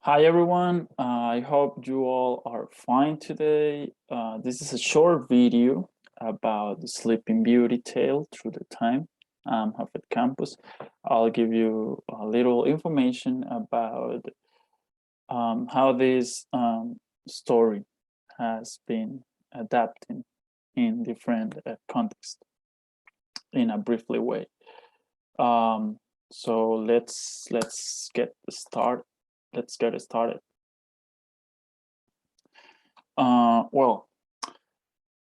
Hi everyone, I hope you all are fine today. This is a short video about the Sleeping Beauty tale through the time, Jafet campus. I'll give you a little information about how this story has been adapted in different contexts in a briefly way. So let's get started. Let's get it started. Well,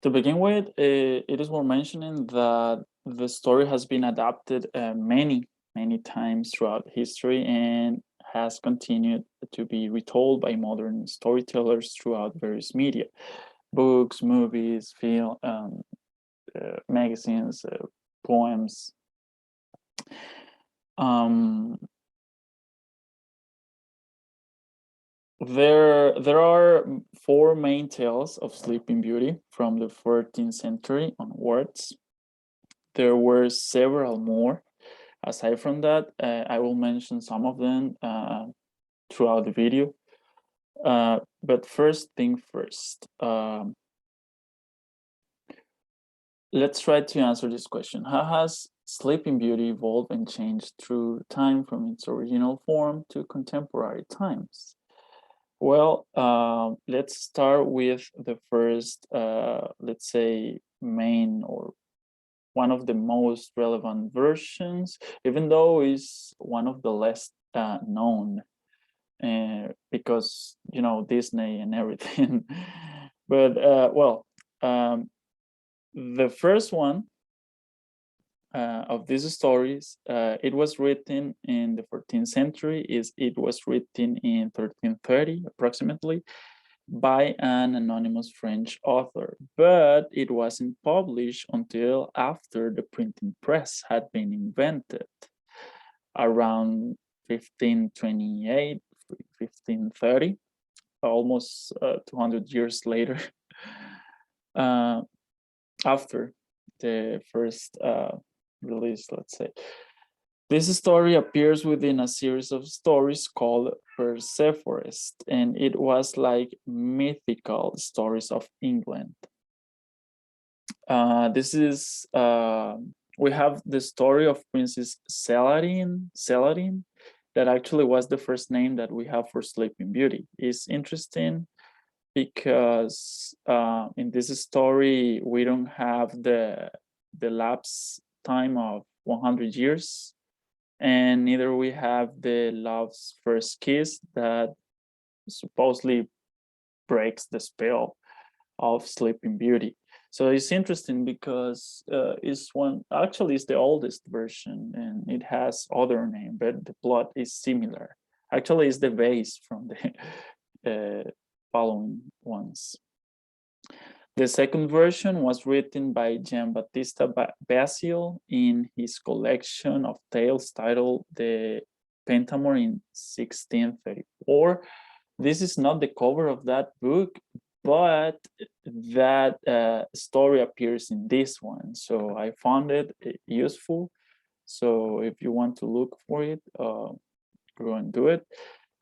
to begin with, it is worth mentioning that the story has been adapted many times throughout history and has continued to be retold by modern storytellers throughout various media, books, movies, film, magazines, poems. There are four main tales of Sleeping Beauty from the 14th century onwards. There were several more. Aside from that, I will mention some of them throughout the video. But first thing first, let's try to answer this question. How has Sleeping Beauty evolved and changed through time from its original form to contemporary times? Well, let's start with the first, let's say, main or one of the most relevant versions, even though it's one of the less known because, you know, Disney and everything. But, well, the first one of these stories, it was written in the 14th century. It was written in 1330 approximately by an anonymous French author, but it wasn't published until after the printing press had been invented around 1528, 1530, almost 200 years later after the first release, let's say. This story appears within a series of stories called Persephorest, and it was like mythical stories of England. This is, we have the story of Princess Celadine, that actually was the first name that we have for Sleeping Beauty. It's interesting because in this story, we don't have the lapse time of 100 years, and neither we have the love's first kiss that supposedly breaks the spell of Sleeping Beauty. So it's interesting because it's the oldest version and it has other name, but the plot is similar. Actually, it's the base from the following ones. The second version was written by Jean-Baptiste Basile in his collection of tales titled The Pentamore in 1634. This is not the cover of that book, but that story appears in this one. So I found it useful. So if you want to look for it, go and do it.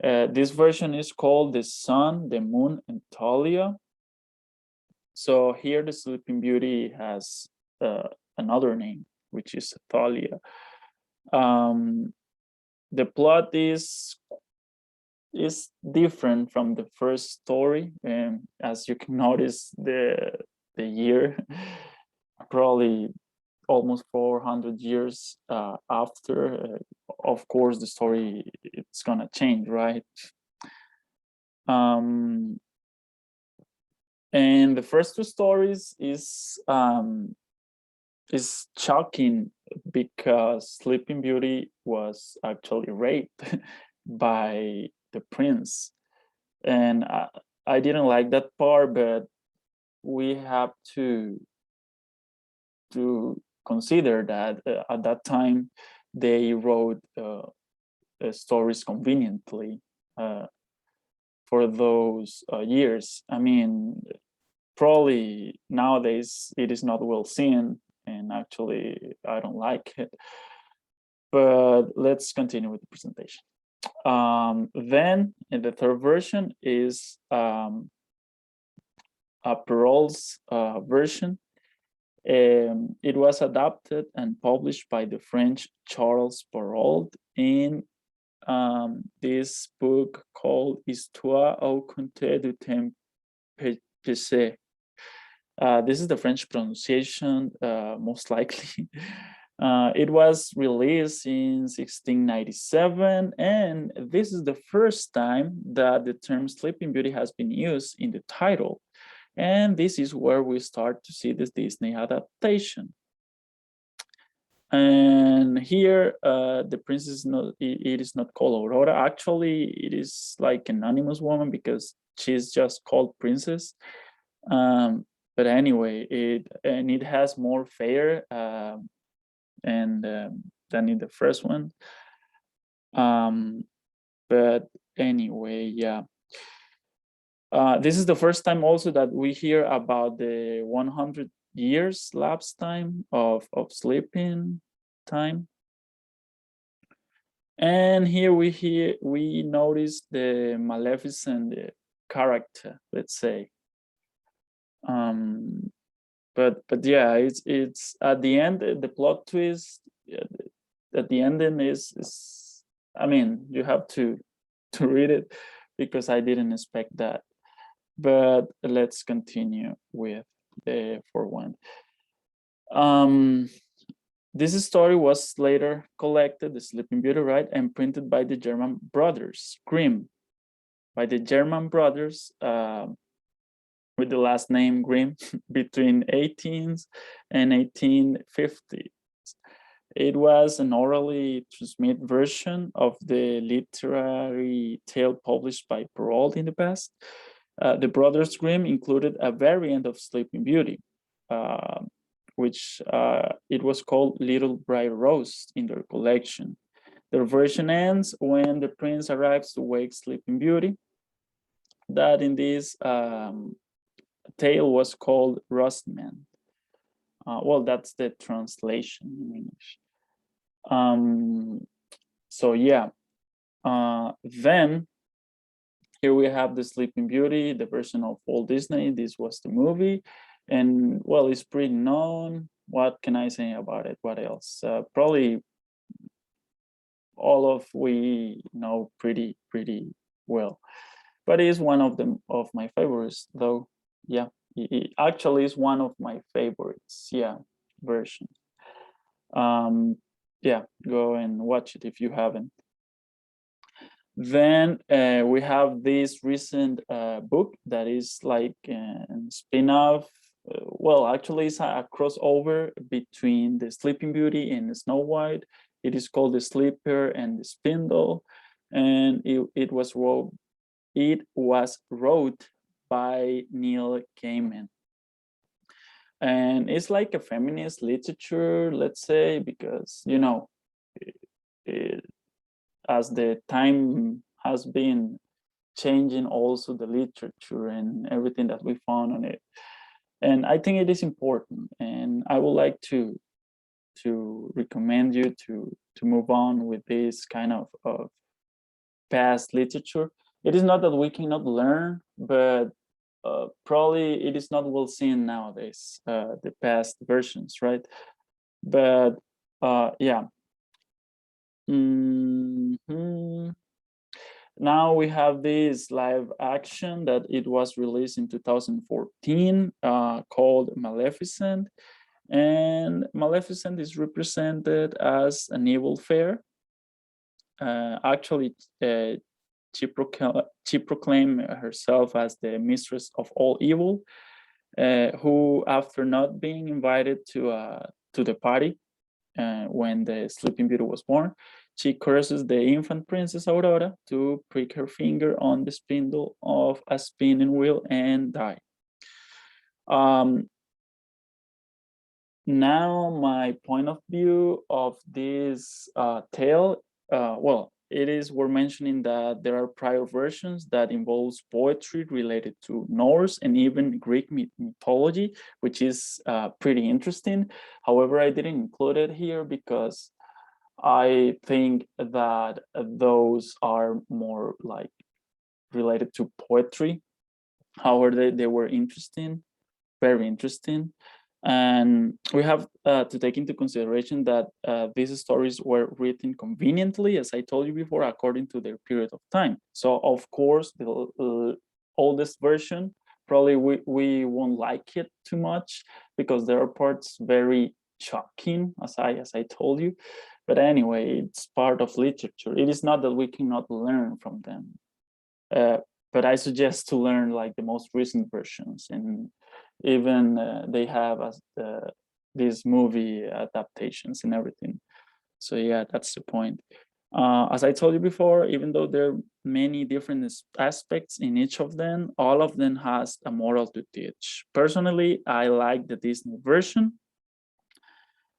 This version is called The Sun, the Moon, and Thalia. So here the Sleeping Beauty has another name, which is Thalia. The plot is different from the first story, and as you can notice, the year probably almost 400 years after. Of course, the story it's gonna change, right? And the first two stories is shocking because Sleeping Beauty was actually raped by the prince, and I didn't like that part, but we have to consider that at that time they wrote stories conveniently for those years. I mean, probably nowadays it is not well seen, and actually I don't like it. But let's continue with the presentation. Then in the third version is Perrault's version. It was adapted and published by the French Charles Perrault in this book called Histoire au compte du temps passé. This is the French pronunciation, most likely. It was released in 1697, and this is the first time that the term Sleeping Beauty has been used in the title. And this is where we start to see this Disney adaptation. And here, the princess it is not called Aurora. Actually, it is like an anonymous woman because she's just called princess. But anyway, it has more fare than in the first one. But anyway, yeah. This is the first time also that we hear about the 100 years lapse time of sleeping time. And here we notice the Maleficent character, let's say. But yeah, it's at the end, the plot twist at the ending is I mean, you have to read it because I didn't expect that. But let's continue with the fourth one. This story was later collected, The Sleeping Beauty, right, and printed by the German brothers Grimm, by the German brothers with the last name Grimm between 18th and 1850s. It was an orally transmitted version of the literary tale published by Perrault in the past. The Brothers Grimm included a variant of Sleeping Beauty, which it was called Little Bright Rose in their collection. Their version ends when the prince arrives to wake Sleeping Beauty. That in this tale was called Rustman. Well, that's the translation in English. So yeah, then here we have the Sleeping Beauty, the version of Walt Disney. This was the movie, and well, it's pretty known. What can I say about it? What else? Probably all of we know pretty well, but it is one of them of my favorites, though. Yeah, it actually is one of my favorites. Yeah, version. Yeah, go and watch it if you haven't. Then we have this recent book that is like a spin-off. Well, actually, it's a crossover between the Sleeping Beauty and Snow White. It is called The Sleeper and the Spindle, and it was wrote by Neil Gaiman. And it's like a feminist literature, let's say, because, you know, as the time has been changing also the literature and everything that we found on it. And I think it is important. And I would like to recommend you to move on with this kind of past literature. It is not that we cannot learn, but probably it is not well seen nowadays, the past versions, right? But yeah. Now we have this live action that it was released in 2014 called Maleficent. And Maleficent is represented as an evil fairy. Actually, she proclaimed herself as the mistress of all evil, who, after not being invited to the party when the Sleeping Beauty was born, she curses the infant princess Aurora to prick her finger on the spindle of a spinning wheel and die. Now, my point of view of this tale, well, it is worth mentioning that there are prior versions that involves poetry related to Norse and even Greek mythology, which is pretty interesting. However, I didn't include it here because I think that those are more like related to poetry. However, they were interesting, very interesting. And we have to take into consideration that these stories were written conveniently, as I told you before, according to their period of time. So, of course, the oldest version, probably we won't like it too much because there are parts very shocking, as I told you. But anyway, it's part of literature. It is not that we cannot learn from them. Uh, but I suggest to learn like the most recent versions, and even they have these movie adaptations and everything. So yeah, that's the point. As I told you before, even though there are many different aspects in each of them, all of them has a moral to teach. Personally, I like the Disney version,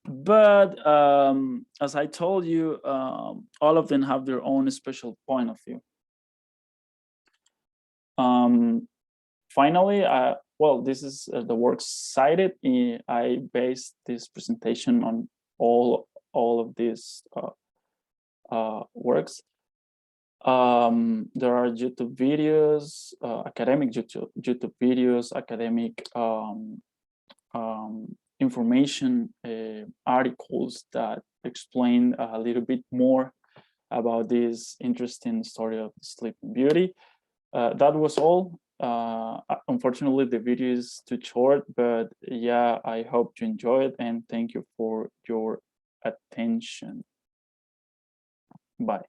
but as I told you, all of them have their own special point of view. Um, Finally, well, this is the works cited. I based this presentation on all of these works. There are YouTube videos, academic YouTube videos, academic information articles that explain a little bit more about this interesting story of Sleeping Beauty. That was all. Unfortunately, the video is too short, but yeah, I hope you enjoy it and thank you for your attention. Bye.